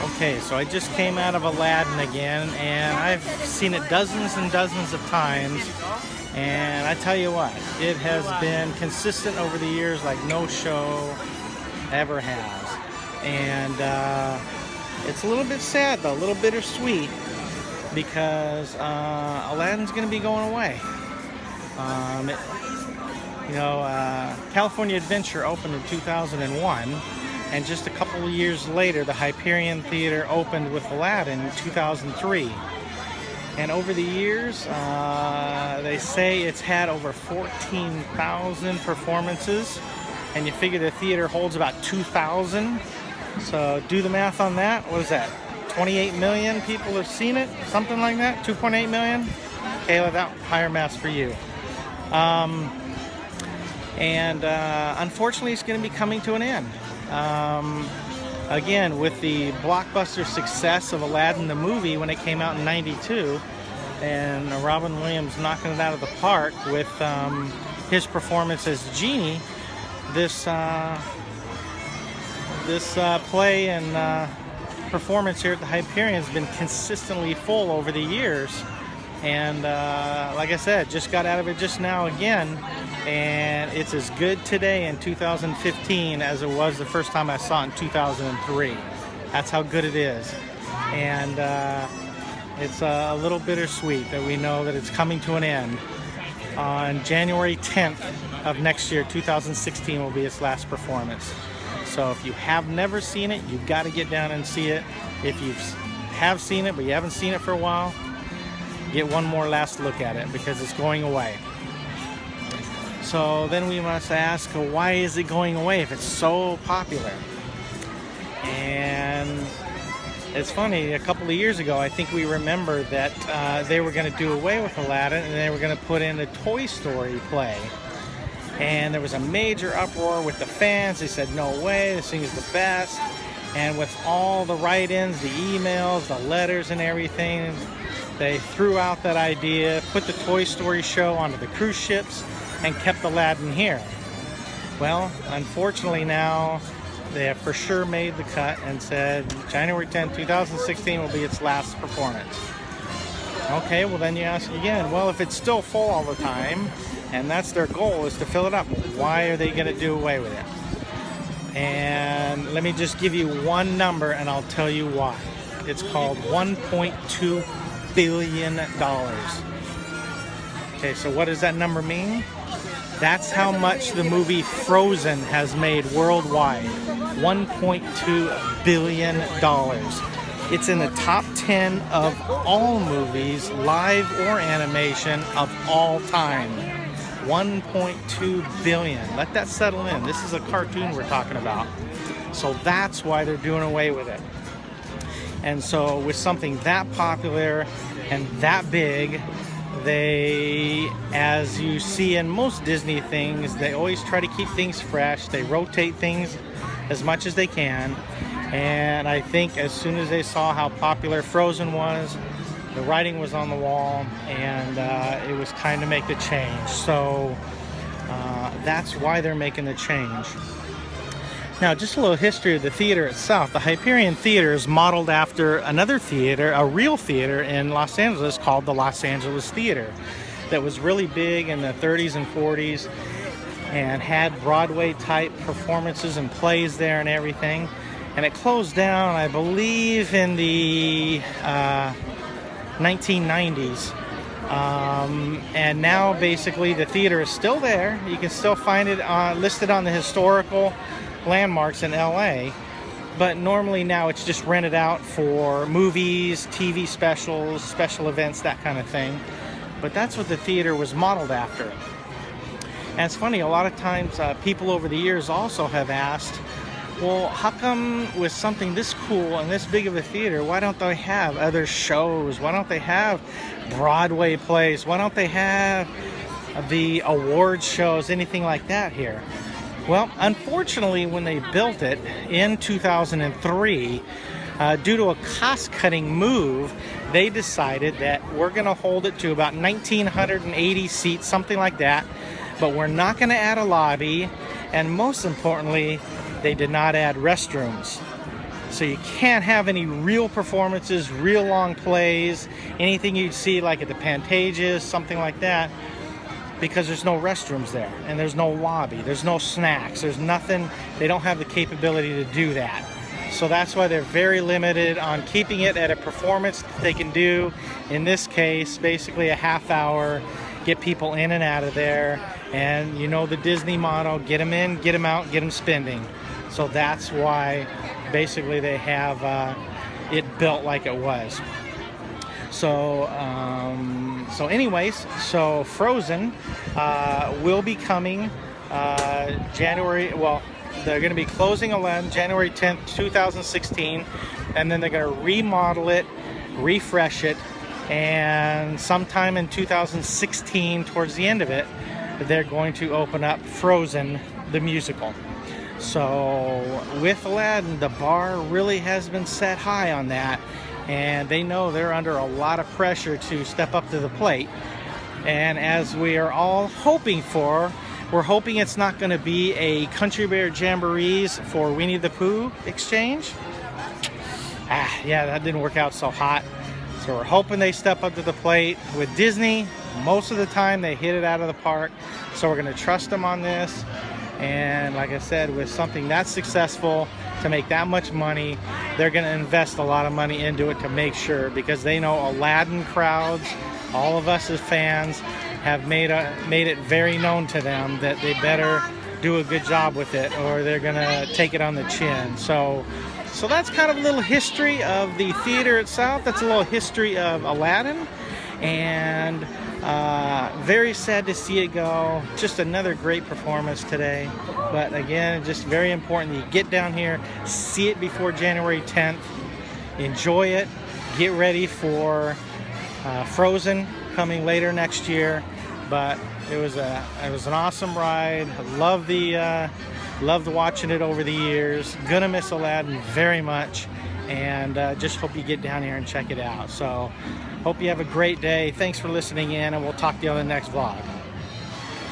Okay, so I just came out of Aladdin again, and I've seen it dozens and dozens of times. And I tell you what, it has been consistent over the years like no show ever has. And it's a little bit sad though, a little bittersweet, because Aladdin's going to be going away. California Adventure opened in 2001, and just a couple of years later, the Hyperion Theater opened with Aladdin in 2003. And over the years, they say it's had over 14,000 performances, and you figure the theater holds about 2,000. So do the math on that. What is that? 28 million people have seen it? Something like that? 2.8 million? Kayla, that higher math's for you. Unfortunately, it's going to be coming to an end. Again, with the blockbuster success of Aladdin the movie when it came out in '92, and Robin Williams knocking it out of the park with his performance as Genie, this play and performance here at the Hyperion has been consistently full over the years. And like I said, just got out of it just now again, and it's as good today in 2015 as it was the first time I saw it in 2003. That's how good it is. And it's a little bittersweet that we know that it's coming to an end. On January 10th of next year, 2016, will be its last performance. So if you have never seen it, you've got to get down and see it. If you have seen it but you haven't seen it for a while, get one more last look at it, because it's going away. So then we must ask, why is it going away if it's so popular? And it's funny, a couple of years ago, I think we remember that they were going to do away with Aladdin, and they were going to put in a Toy Story play. And there was a major uproar with the fans. They said, no way, this thing is the best. And with all the write-ins, the emails, the letters and everything, they threw out that idea, put the Toy Story show onto the cruise ships, and kept Aladdin here. Well, unfortunately now, they have for sure made the cut and said January 10th, 2016 will be its last performance. Okay, well then you ask again, well, if it's still full all the time, and that's their goal, is to fill it up, why are they going to do away with it? And let me just give you one number and I'll tell you why. It's called $1.2 billion. Okay, so what does that number mean? That's how much the movie Frozen has made worldwide. $1.2 billion. It's in the top 10 of all movies, live or animation, of all time. 1.2 billion. Let that settle in. This is a cartoon we're talking about. So that's why they're doing away with it. And so with something that popular and that big, they, as you see in most Disney things, they always try to keep things fresh. They rotate things as much as they can. And I think as soon as they saw how popular Frozen was, the writing was on the wall, and it was time to make the change. So that's why they're making the change. Now, just a little history of the theater itself. The Hyperion Theater is modeled after another theater, a real theater in Los Angeles called the Los Angeles Theater, that was really big in the 30s and 40s and had Broadway-type performances and plays there and everything. And it closed down, I believe, in the 1990s. And now, basically, the theater is still there. You can still find it listed on the historical landmarks in LA, but normally now it's just rented out for movies, TV specials, special events, that kind of thing. But that's what the theater was modeled after. And it's funny, a lot of times people over the years also have asked, well, how come with something this cool and this big of a theater, why don't they have other shows? Why don't they have Broadway plays? Why don't they have the awards shows, anything like that here? Well, unfortunately, when they built it in 2003, due to a cost-cutting move, they decided that we're going to hold it to about 1,980 seats, something like that, but we're not going to add a lobby, and most importantly, they did not add restrooms. So you can't have any real performances, real long plays, anything you'd see like at the Pantages, something like that, because there's no restrooms there, and there's no lobby, there's no snacks, there's nothing. They don't have the capability to do that. So that's why they're very limited on keeping it at a performance that they can do. In this case, basically a half hour, get people in and out of there. And you know the Disney motto, get them in, get them out, get them spending. So that's why basically they have it built like it was. So anyways, so Frozen will be coming January, well, they're going to be closing Aladdin January 10th, 2016, and then they're going to remodel it, refresh it, and sometime in 2016, towards the end of it, they're going to open up Frozen, the musical. So with Aladdin, the bar really has been set high on that, and they know they're under a lot of pressure to step up to the plate. And as we are all hoping for, we're hoping it's not going to be a Country Bear Jamborees for Winnie the Pooh exchange. Yeah, that didn't work out so hot. So we're hoping they step up to the plate. With Disney, most of the time they hit it out of the park. So we're going to trust them on this. And like I said, with something that successful, to make that much money, they're going to invest a lot of money into it to make sure, because they know Aladdin crowds, all of us as fans, have made it very known to them that they better do a good job with it, or they're going to take it on the chin. So that's kind of a little history of the theater itself. That's a little history of Aladdin. And very sad to see it go. Just another great performance today. But again, just very important that you get down here, see it before January 10th, enjoy it, get ready for Frozen coming later next year. But it was an awesome ride. Loved watching it over the years. Gonna miss Aladdin very much, and just hope you get down here and check it out. So hope you have a great day. Thanks for listening in, and we'll talk to you on the next vlog.